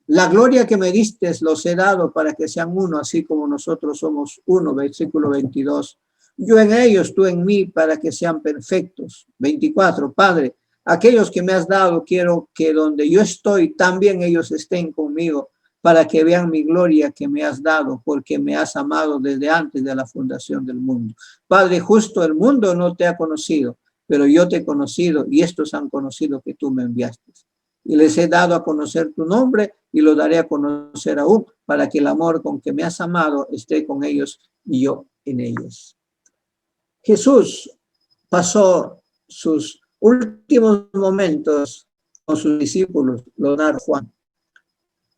la gloria que me diste los he dado para que sean uno, así como nosotros somos uno, versículo 22. Yo en ellos, tú en mí, para que sean perfectos. 24, Padre, aquellos que me has dado, quiero que donde yo estoy, también ellos estén conmigo, para que vean mi gloria que me has dado, porque me has amado desde antes de la fundación del mundo. Padre, justo el mundo no te ha conocido, pero yo te he conocido y estos han conocido que tú me enviaste. Y les he dado a conocer tu nombre y lo daré a conocer aún, para que el amor con que me has amado esté con ellos y yo en ellos. Jesús pasó sus últimos momentos con sus discípulos, lo da Juan.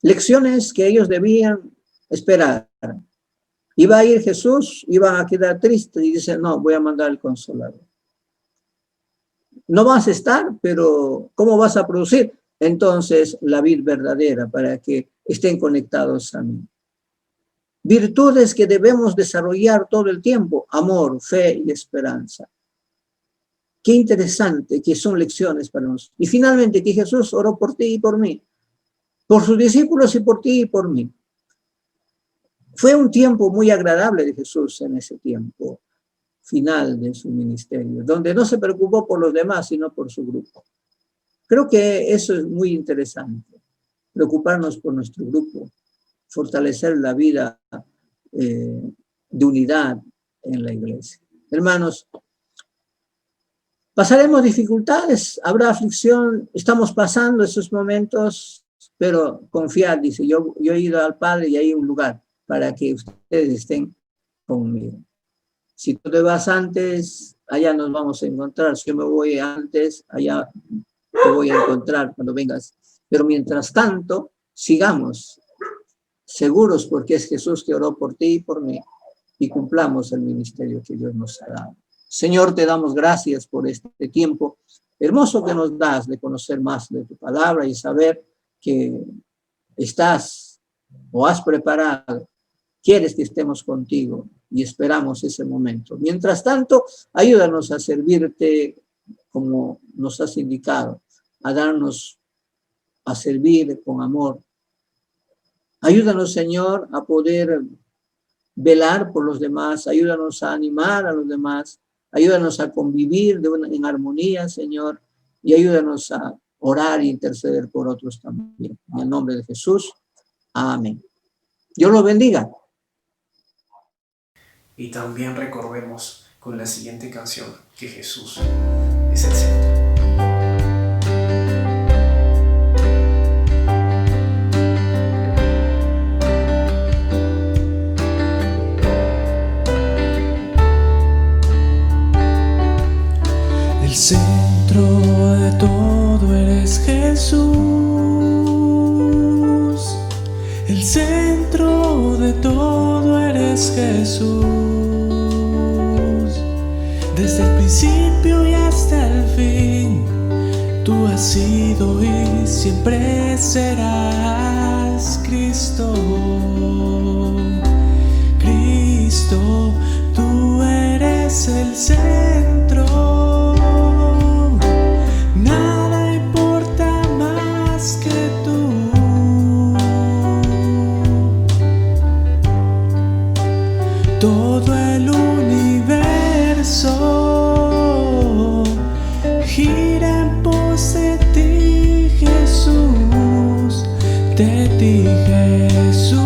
Lecciones que ellos debían esperar. Iba a ir Jesús, iban a quedar tristes y dice, no, voy a mandar el Consolador. No vas a estar, pero ¿cómo vas a producir? Entonces la vid verdadera, para que estén conectados a mí. Virtudes que debemos desarrollar todo el tiempo, amor, fe y esperanza. Qué interesante que son lecciones para nosotros. Y finalmente que Jesús oró por ti y por mí, por sus discípulos y por ti y por mí. Fue un tiempo muy agradable de Jesús en ese tiempo final de su ministerio, donde no se preocupó por los demás, sino por su grupo. Creo que eso es muy interesante, preocuparnos por nuestro grupo, fortalecer la vida de unidad en la iglesia. Hermanos, pasaremos dificultades, habrá aflicción, estamos pasando esos momentos, pero confiad, dice, yo he ido al Padre y hay un lugar para que ustedes estén conmigo. Si tú te vas antes, allá nos vamos a encontrar. Si yo me voy antes, allá te voy a encontrar cuando vengas. Pero mientras tanto, sigamos seguros, porque es Jesús que oró por ti y por mí, y cumplamos el ministerio que Dios nos ha dado. Señor, te damos gracias por este tiempo hermoso que nos das de conocer más de tu palabra y saber que estás o has preparado, quieres que estemos contigo y esperamos ese momento. Mientras tanto, ayúdanos a servirte como nos has indicado, a servir con amor. Ayúdanos, Señor, a poder velar por los demás, ayúdanos a animar a los demás, ayúdanos a convivir en armonía, Señor, y ayúdanos a orar e interceder por otros también. En el nombre de Jesús, amén. Dios los bendiga. Y también recordemos con la siguiente canción que Jesús es el centro. El centro de todo eres Jesús. El centro de todo eres Jesús. Desde el principio y hasta el fin, tú has sido y siempre serás Cristo. Cristo, tú eres el centro. Nada importa más que tú. Todo el universo gira en pos de ti, Jesús, de ti, Jesús.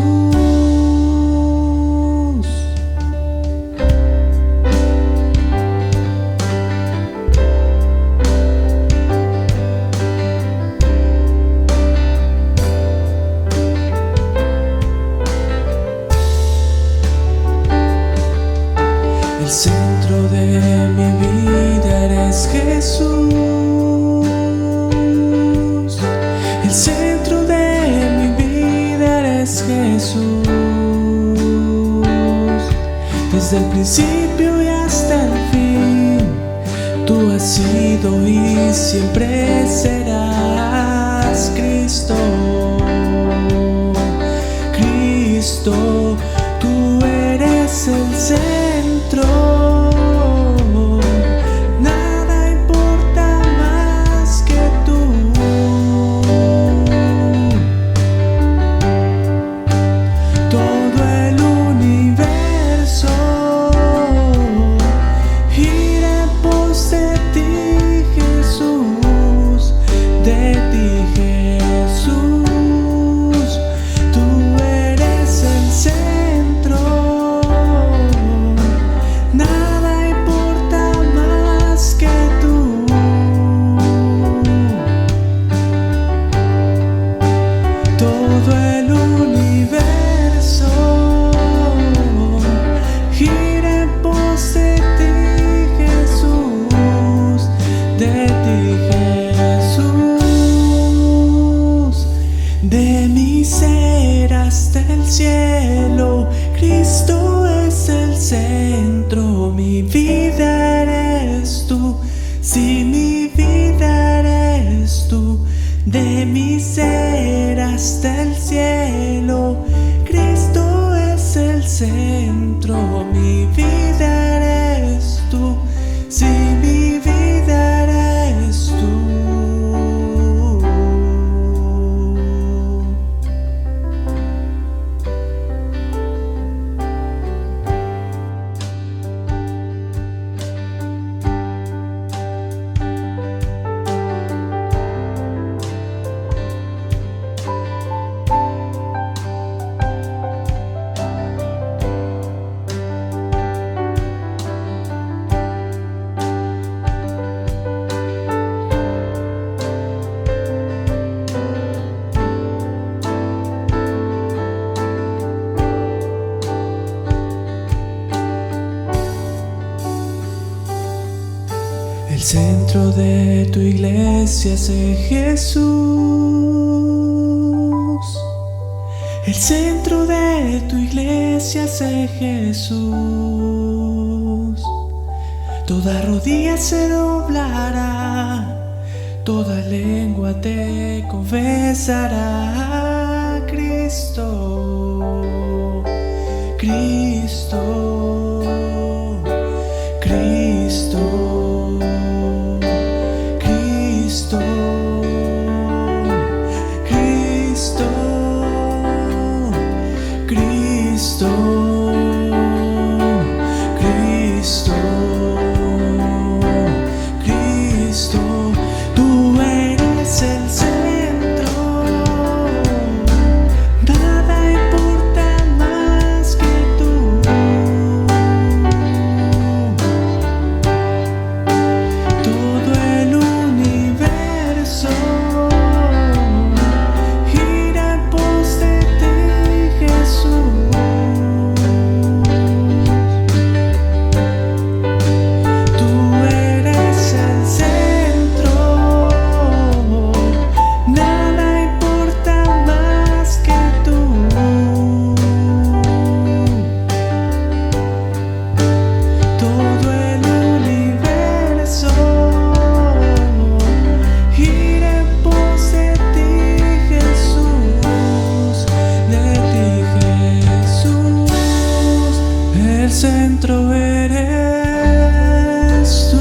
El centro de mi vida eres Jesús. El centro de mi vida eres Jesús. Desde el principio y hasta el fin, tú has sido y siempre serás Cristo. Cristo, tú eres el centro. Nada importa más que tú. Todo el universo gira en pos de ti, Jesús, de ti, Jesús. Tú eres el centro. Nada importa más que tú. Todo el universo gira en pos de ti, Jesús, de ti, Jesús. De mi ser hasta el cielo, Cristo es el centro. Mi vida eres tú, sí, mi vida eres tú. De mi ser hasta el cielo, Cristo es el centro. Mi vida eres tú, sí, mi vida eres tú. centro de tu iglesia sé Jesús. El centro de tu iglesia sé Jesús. Toda rodilla se doblará, toda lengua te confesará. Cristo, Cristo, Cristo, Cristo, Cristo, Cristo, Cristo, Cristo, tú eres el centro, nada importa más que tú. Todo el universo gira en pos de ti, Jesús. Tú eres el centro, nada importa más que tú. Todo el universo gira en pos de ti, Jesús, de ti, Jesús. El centro eres tú.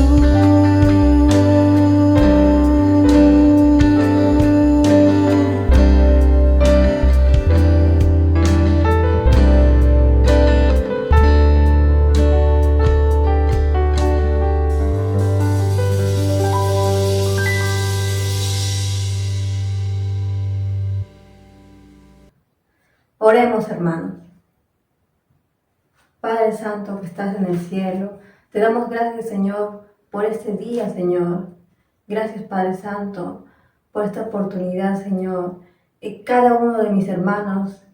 Oremos, hermanos. Padre Santo que estás en el cielo, te damos gracias, Señor, por este día, Señor. Gracias, Padre Santo, por esta oportunidad, Señor. Y cada uno de mis hermanos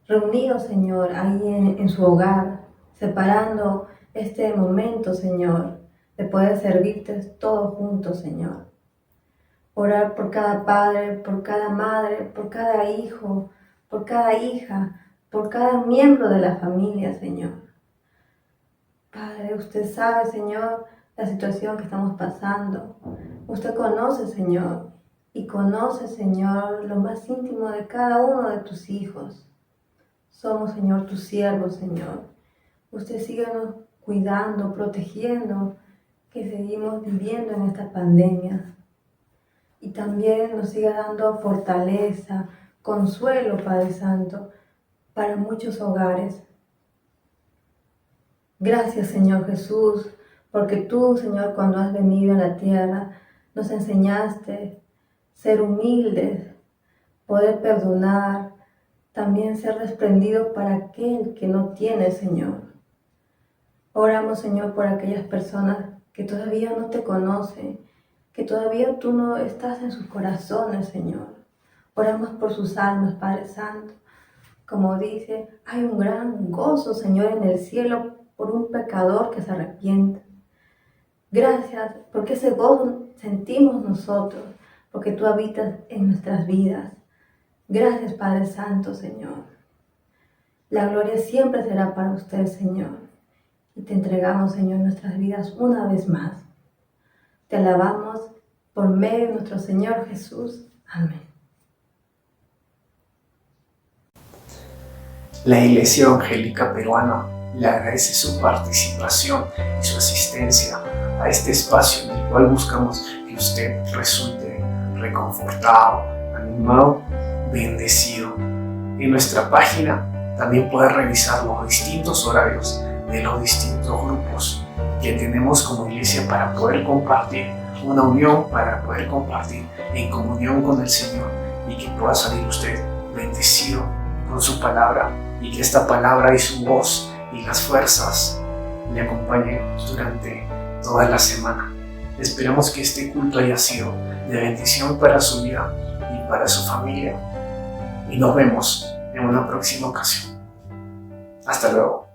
reunidos, Señor, ahí en su hogar, separando este momento, Señor, de poder servirte todos juntos, Señor. Orar por cada padre, por cada madre, por cada hijo, por cada hija, por cada miembro de la familia, Señor. Padre, usted sabe, Señor, la situación que estamos pasando. Usted conoce, Señor, y conoce, Señor, lo más íntimo de cada uno de tus hijos. Somos, Señor, tus siervos, Señor. Usted síganos cuidando, protegiendo, que seguimos viviendo en esta pandemia. Y también nos siga dando fortaleza, consuelo, Padre Santo, para muchos hogares. Gracias, Señor Jesús, porque tú, Señor, cuando has venido a la tierra, nos enseñaste ser humildes, poder perdonar, también ser desprendidos para aquel que no tiene, Señor. Oramos, Señor, por aquellas personas que todavía no te conocen, que todavía tú no estás en sus corazones, Señor. Oramos por sus almas, Padre Santo. Como dice, hay un gran gozo, Señor, en el cielo por un pecador que se arrepiente. Gracias, porque ese gozo sentimos nosotros, porque tú habitas en nuestras vidas. Gracias, Padre Santo, Señor. La gloria siempre será para usted, Señor. Y te entregamos, Señor, nuestras vidas una vez más. Te alabamos por medio de nuestro Señor Jesús. Amén. La Iglesia Evangélica Peruana le agradece su participación y su asistencia a este espacio en el cual buscamos que usted resulte reconfortado, animado, bendecido. En nuestra página también puede revisar los distintos horarios de los distintos grupos que tenemos como iglesia para poder compartir una unión, para poder compartir en comunión con el Señor y que pueda salir usted bendecido con su palabra y que esta palabra y su voz y las fuerzas le acompañen durante toda la semana. Esperamos que este culto haya sido de bendición para su vida y para su familia y nos vemos en una próxima ocasión. Hasta luego.